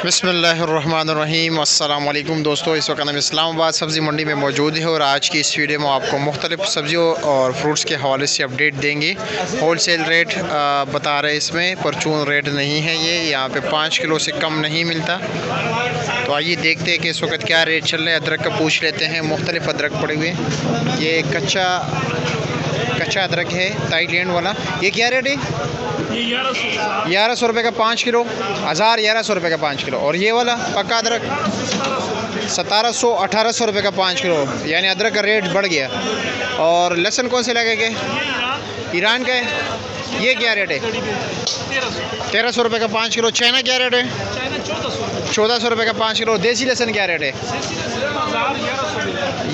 बिस्मिल्लाहिर्रहमानिर्रहीम। अस्सलाम वालेकुम दोस्तों, इस वक्त हम इस्लामाबाद सब्ज़ी मंडी में मौजूद है और आज की इस वीडियो में आपको मुख्तलिफ़ सब्ज़ियों और फ्रूट्स के हवाले से अपडेट देंगे। होल सेल रेट बता रहे, इसमें परचून रेट नहीं है। ये यहाँ पे 5 किलो से कम नहीं मिलता। तो आइए देखते हैं कि इस वक्त क्या रेट चल रहा है। अदरक का पूछ लेते हैं, मुख्तलिफ़ अदरक पड़े हुए। ये कच्चा अदरक है, थाईलैंड वाला। ये क्या रेट है? 1100 रुपये का 5 किलो। 1100 रुपये का 5 किलो। और ये वाला पक्का अदरक 1700-1800 रुपये का 5 किलो। यानी अदरक का रेट बढ़ गया। और लहसुन कौन से लगेगा? ईरान का है। ये क्या रेट है? 1300 रुपये का 5 किलो। चाइना क्या रेट है? 1400 रुपये का 5 किलो। देसी लहसुन क्या रेट है?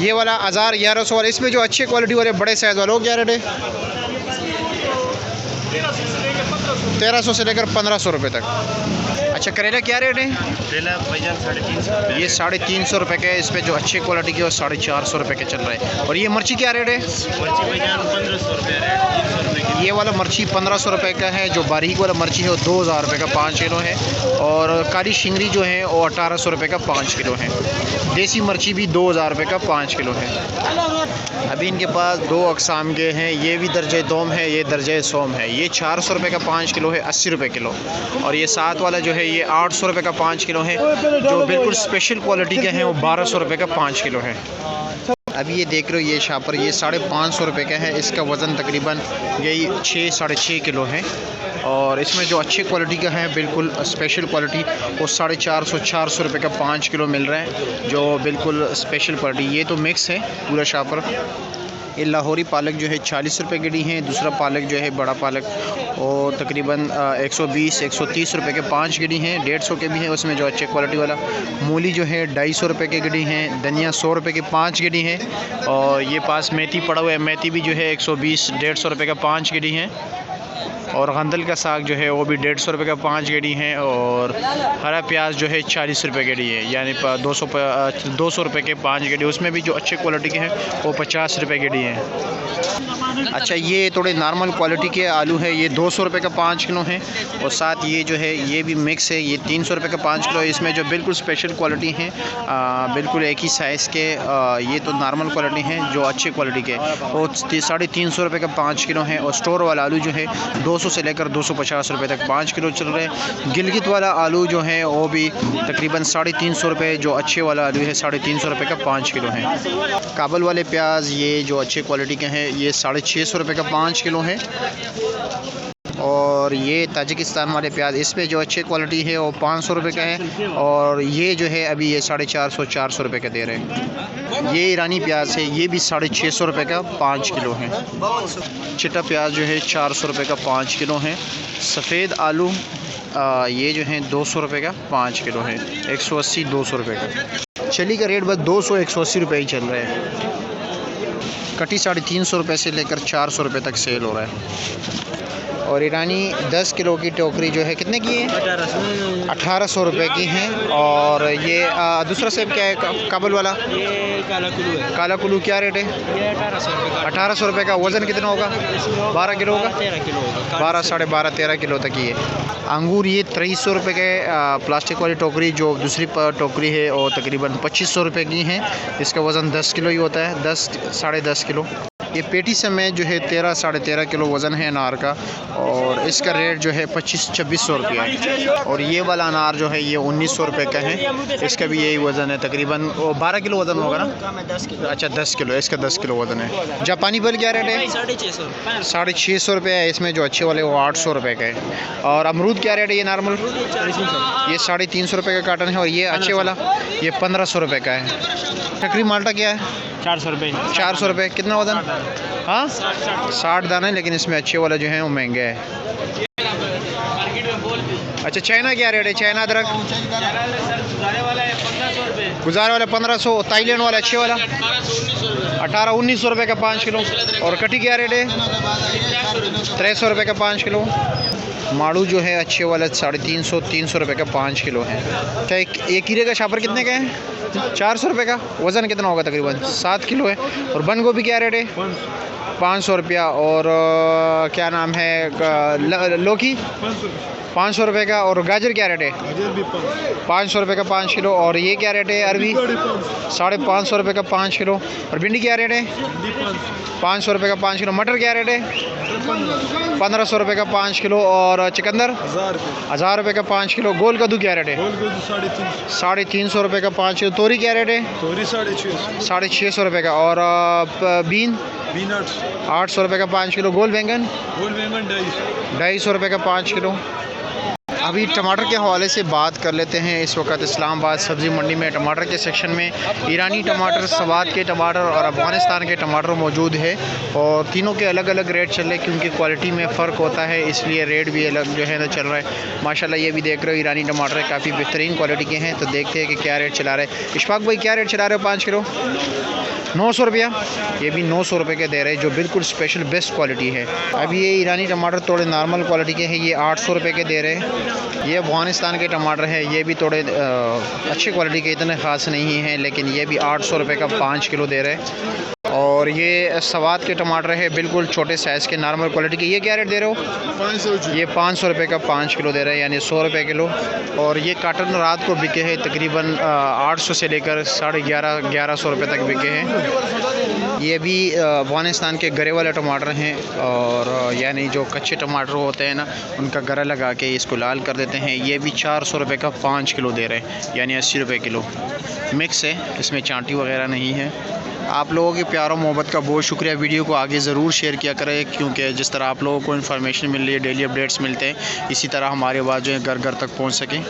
ये वाला 1100 वाला। इसमें जो अच्छी क्वालिटी वाले बड़े साइज़ वाले वो क्या रेट है? 1300 से लेकर 1500 रुपये तक। अच्छा, करेला क्या रेट है? करेला भाईजान 350। ये 350 रुपये के। इस पर जो अच्छे क्वालिटी के वो 450 रुपये के चल रहे हैं। और ये मिर्ची क्या रेट है? मिर्ची भाईजान 1500 रुपये रेट, 300 रुपये की। ये वाला मिर्ची 1500 रुपये का है। जो बारीक वाला मिर्ची है वो 2000 रुपये का 5 किलो है। और काली शिंगरी जो है वो 1800 रुपये का 5 किलो है। देसी मिर्ची भी 2000 रुपये का 5 किलो है। अभी इनके पास 2 अक़साम के हैं। ये भी दर्जे दोम है, ये दर्जे सोम है। ये 400 रुपये का 5 किलो है, 80 रुपये किलो। और ये साथ वाला जो है ये 800 रुपये का 5 किलो है। जो बिल्कुल स्पेशल क्वालिटी के हैं वो 1200 रुपये का 5 किलो है। अभी ये देख रहे हो, ये शापर ये 550 रुपये का है। इसका वज़न तकरीबन यही 6-6.5 किलो है। और इसमें जो अच्छी क्वालिटी का है, बिल्कुल स्पेशल क्वालिटी, वो 450-400 रुपये का 5 किलो मिल रहा है। जो बिल्कुल स्पेशल क्वालिटी। ये तो मिक्स है पूरा शापर। ये लाहौरी पालक जो है 40 रुपये गिडी है। दूसरा पालक जो है बड़ा पालक और तकरीबन 120-130 रुपये के 5 गिडी हैं। 150 के भी हैं उसमें जो अच्छे क्वालिटी वाला। मूली जो है 250 रुपये के गिडी हैं। धनिया 100 रुपये की 5 गिडी हैं। और ये पास मेथी पड़ा हुआ है, मेथी भी जो है 120-150 रुपये का 5 गिडी हैं। और गंदल का साग जो है वो भी 150 रुपये का 5 गेड़ी हैं। और हरा प्याज जो है 40 रुपये गेड़ी है, यानी 200 रुपये के 5 गेड़ी। उसमें भी जो अच्छे क्वालिटी के हैं वो 50 रुपये गेड़ी हैं। अच्छा, ये थोड़े नॉर्मल क्वालिटी के आलू है। ये 200 रुपये का 5 किलो है। और साथ ये जो है ये भी मिक्स है, ये 300 रुपये का 5 किलो है। इसमें जो बिल्कुल स्पेशल क्वालिटी हैं, बिल्कुल एक ही साइज़ के, ये तो नॉर्मल क्वालिटी हैं। जो अच्छी क्वालिटी के वो 350 रुपये का 5 किलो है। और स्टोर वाला आलू जो है 200 से लेकर 250 रुपये तक 5 किलो चल रहे हैं। गिलगित वाला आलू जो है वो भी तकरीबन 350 रुपये। जो अच्छे वाला आलू है 350 रुपये का 5 किलो है। काबुल वाले प्याज ये जो अच्छे क्वालिटी के हैं ये 650 रुपये का 5 किलो है। और ये ताजिकिस्तान वाले प्याज, इसमें जो अच्छी क्वालिटी है वो 500 रुपये का है। और ये जो है अभी ये 450-400 रुपये का दे रहे हैं। ये ईरानी प्याज है, ये भी 650 रुपये का 5 किलो है। चिट्टा प्याज जो है 400 रुपये का 5 किलो है। सफ़ेद आलू ये जो है 200 रुपये का 5 किलो है। 180-200 रुपये का। चली का रेट बस 200-180 रुपये ही चल रहा है। कटी 350 रुपये से लेकर 400 रुपये तक सेल हो रहा है। और ईरानी 10 किलो की टोकरी जो है कितने की है? 1800 रुपये की है। और ये दूसरा सेब क्या है काबुल वाला? ये काला कुल्लू है। काला कुल्लू क्या रेट है? ये 1800 रुपये का। 1800 रुपये का। वज़न कितना होगा? 12 किलो होगा। 13 किलो होगा। 12, 12.5, 13 किलो तक ही है। अंगूर ये 2300 रुपये के प्लास्टिक वाली टोकरी। जो दूसरी टोकरी है वो तकरीबन 2500 रुपये की है। इसका वज़न 10 किलो ही होता है, 10-10.5 किलो। ये पेटी समय जो है 13-13.5 किलो वज़न है अनार का। और इसका रेट जो है 2500-2600 रुपये है। और ये वाला अनार जो है ये 1900 रुपये का है। इसका भी यही वज़न है, तकरीबन 12 किलो वज़न होगा ना? 10 किलो। अच्छा, 10 किलो। इसका 10 किलो वज़न है। जापानी बल क्या रेट है? 650। 650 रुपये है। इसमें जो अच्छे वाले वो 800 रुपये का है। और अमरूद क्या रेट है? ये नॉर्मल ये 350 रुपये का कार्टन है। और ये अच्छे वाला ये 1500 रुपये का है। टकरी माल्टा क्या है? 400 रुपये। 400 रुपये। कितना वज़न? हाँ, 60 दाने। लेकिन इसमें अच्छे वाला जो है वो महंगा है। अच्छा, चाइना क्या रेट है? चाइना अदरक गुजारे वाला 1500। थाईलैंड वाला अच्छे वाला 1800-1900 रुपये का 5 किलो। और कटी क्या रेट है? 300 रुपये का 5 किलो। माड़ू जो है अच्छे वाला 350 रुपये का 5 किलो है। अच्छा, एक कीड़े का शापर कितने का है? 400 रुपये का। वज़न कितना होगा? तकरीबन 7 किलो है। और बंद गोभी क्या रेट है? 500 रुपया। और क्या नाम है लौकी? 500 रुपये का। और गाजर क्या रेट है? 500 रुपये का 5 किलो। और ये क्या रेट है अरबी? 550 रुपये का 5 किलो। और भिंडी क्या रेट है? 500 रुपये का 5 किलो। मटर क्या रेट है? 1500 रुपये का 5 किलो। और चुकंदर 1000 रुपये का 5 किलो। गोल कद्दू क्या रेट है? 350 रुपये का 5 किलो। तोरी क्या रेट है? 650 रुपये का। और बीन 800 रुपये का 5 किलो। गोल बैंगन 250 रुपये का 5 किलो। अभी टमाटर के हवाले से बात कर लेते हैं। इस वक्त इस्लामाबाद सब्ज़ी मंडी में टमाटर के सेक्शन में ईरानी टमाटर, सवाद के टमाटर और अफ़गानिस्तान के टमाटर मौजूद है। और तीनों के अलग अलग रेट चल रहे हैं क्योंकि क्वालिटी में फ़र्क होता है, इसलिए रेट भी अलग जो है ना चल रहा है। माशाल्लाह ये भी देख रहे हो ईरानी टमाटर काफ़ी बेहतरीन क्वालिटी के हैं। तो देखते हैं कि क्या रेट चला रहे हैं। इशफाक भाई क्या रेट चला रहे हो 5 किलो? 900 रुपया। ये भी 900 रुपये के दे रहे हैं जो बिल्कुल स्पेशल बेस्ट क्वालिटी है। अभी ये ईरानी टमाटर थोड़े नॉर्मल क्वालिटी के हैं, ये 800 रुपये के दे रहे हैं। ये अफ़गानिस्तान के टमाटर हैं, ये भी थोड़े अच्छी क्वालिटी के, इतने ख़ास नहीं हैं, लेकिन ये भी 800 रुपये का 5 किलो दे रहे हैं। और ये सवाद के टमाटर है बिल्कुल छोटे साइज़ के नॉर्मल क्वालिटी के। ये क्या रेट दे रहे हो? ये 500 रुपये का 5 किलो दे रहे हैं, यानी 100 रुपये किलो। और ये काटन रात को बिके हैं तकरीबन 800 से लेकर 1150 रुपये तक बिके हैं। ये भी अफ़गानिस्तान के गरे वाले टमाटर हैं, और यानी जो कच्चे टमाटर होते हैं ना, उनका गरा लगा के इसको लाल कर देते हैं। ये भी 400 रुपये का 5 किलो दे रहे हैं, यानी 80 रुपये किलो। मिक्स है, इसमें चांटी वगैरह नहीं है। आप लोगों के प्यार और मोहब्बत का बहुत शुक्रिया। वीडियो को आगे ज़रूर शेयर किया करें, क्योंकि जिस तरह आप लोगों को इन्फॉर्मेशन मिल रही है, डेली अपडेट्स मिलते हैं, इसी तरह हमारी आवाज़ जो है घर घर तक पहुँच सकें।